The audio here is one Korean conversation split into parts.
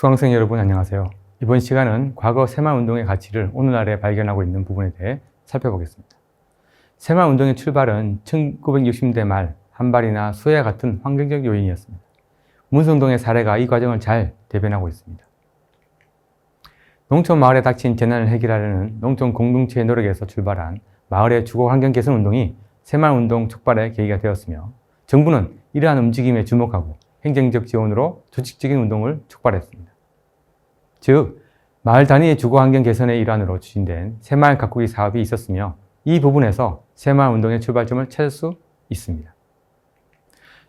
수강생 여러분 안녕하세요. 이번 시간은 과거 새마을운동의 가치를 오늘날에 발견하고 있는 부분에 대해 살펴보겠습니다. 새마을운동의 출발은 1960년대 말 한발이나 수해와 같은 환경적 요인이었습니다. 문성동의 사례가 이 과정을 잘 대변하고 있습니다. 농촌 마을에 닥친 재난을 해결하려는 농촌 공동체의 노력에서 출발한 마을의 주거 환경 개선 운동이 새마을운동 촉발의 계기가 되었으며, 정부는 이러한 움직임에 주목하고 행정적 지원으로 조직적인 운동을 촉발했습니다. 즉, 마을 단위의 주거 환경 개선의 일환으로 추진된 새마을 가꾸기 사업이 있었으며, 이 부분에서 새마을운동의 출발점을 찾을 수 있습니다.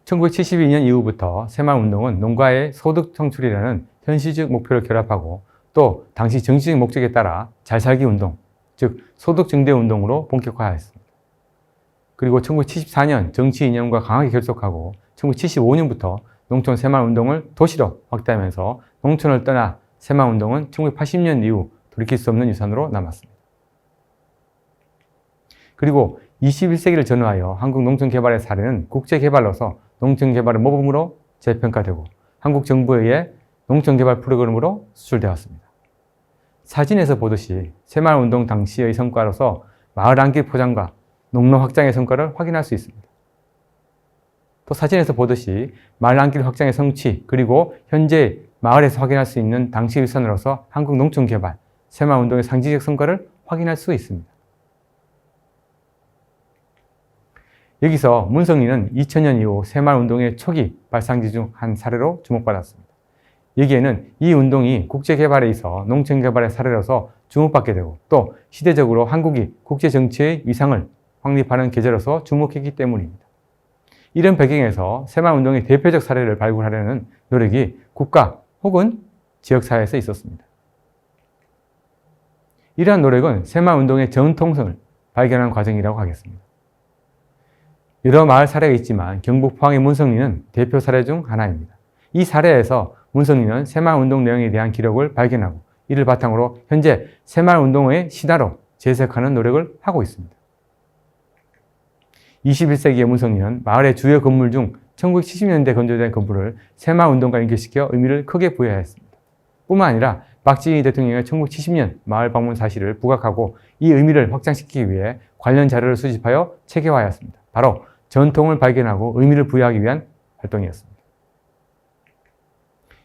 1972년 이후부터 새마을운동은 농가의 소득 창출이라는 현실적 목표를 결합하고, 또 당시 정치적 목적에 따라 잘살기 운동, 즉 소득 증대 운동으로 본격화했습니다. 그리고 1974년 정치 이념과 강하게 결속하고 1975년부터 농촌 새마을운동을 도시로 확대하면서 농촌을 떠나 새마을운동은 1980년 이후 돌이킬 수 없는 유산으로 남았습니다. 그리고 21세기를 전후하여 한국 농촌개발의 사례는 국제개발로서 농촌개발의 모범으로 재평가되고 한국 정부에 의해 농촌개발 프로그램으로 수출되었습니다. 사진에서 보듯이 새마을운동 당시의 성과로서 마을 안길 포장과 농로 확장의 성과를 확인할 수 있습니다. 또 사진에서 보듯이 마을 안길 확장의 성취, 그리고 현재 마을에서 확인할 수 있는 당시 유산으로서 한국 농촌개발, 새마을운동의 상징적 성과를 확인할 수 있습니다. 여기서 문성리는 2000년 이후 새마을운동의 초기 발상지 중 한 사례로 주목받았습니다. 여기에는 이 운동이 국제개발에 있어 농촌개발의 사례로서 주목받게 되고, 또 시대적으로 한국이 국제정치의 위상을 확립하는 계제로서 주목했기 때문입니다. 이런 배경에서 새마을운동의 대표적 사례를 발굴하려는 노력이 국가 혹은 지역사회에서 있었습니다. 이러한 노력은 새마을운동의 전통성을 발견하는 과정이라고 하겠습니다. 여러 마을 사례가 있지만 경북 포항의 문성리는 대표 사례 중 하나입니다. 이 사례에서 문성리는 새마을운동 내용에 대한 기록을 발견하고, 이를 바탕으로 현재 새마을운동의 신화로 재해석하는 노력을 하고 있습니다. 21세기의 문성리는 마을의 주요 건물 중 1970년대 건조된 건물을 새마을운동과 연결시켜 의미를 크게 부여했습니다. 뿐만 아니라 박지희 대통령의 1970년 마을 방문 사실을 부각하고 이 의미를 확장시키기 위해 관련 자료를 수집하여 체계화하였습니다. 바로 전통을 발견하고 의미를 부여하기 위한 활동이었습니다.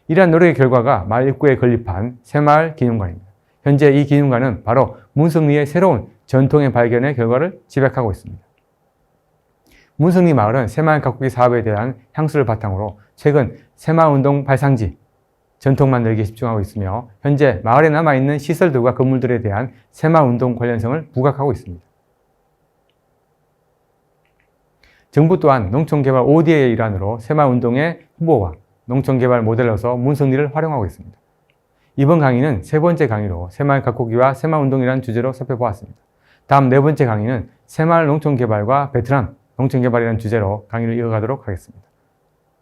이러한 노력의 결과가 마을 입구에 건립한 새마을 기념관입니다. 현재 이 기념관은 바로 문성리의 새로운 전통의 발견의 결과를 집약하고 있습니다. 문성리 마을은 새마을 가꾸기 사업에 대한 향수를 바탕으로 최근 새마을운동 발상지, 전통 만들기에 집중하고 있으며, 현재 마을에 남아있는 시설들과 건물들에 대한 새마을운동 관련성을 부각하고 있습니다. 정부 또한 농촌개발 ODA의 일환으로 새마을운동의 후보와 농촌개발 모델로서 문성리를 활용하고 있습니다. 이번 강의는 세 번째 강의로 새마을 가꾸기와 새마을운동이라는 주제로 살펴보았습니다. 다음 네 번째 강의는 새마을 농촌개발과 베트남 농촌개발이라는 주제로 강의를 이어가도록 하겠습니다.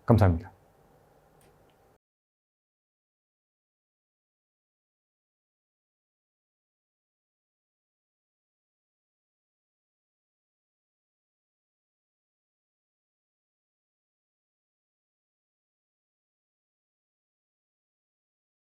감사합니다.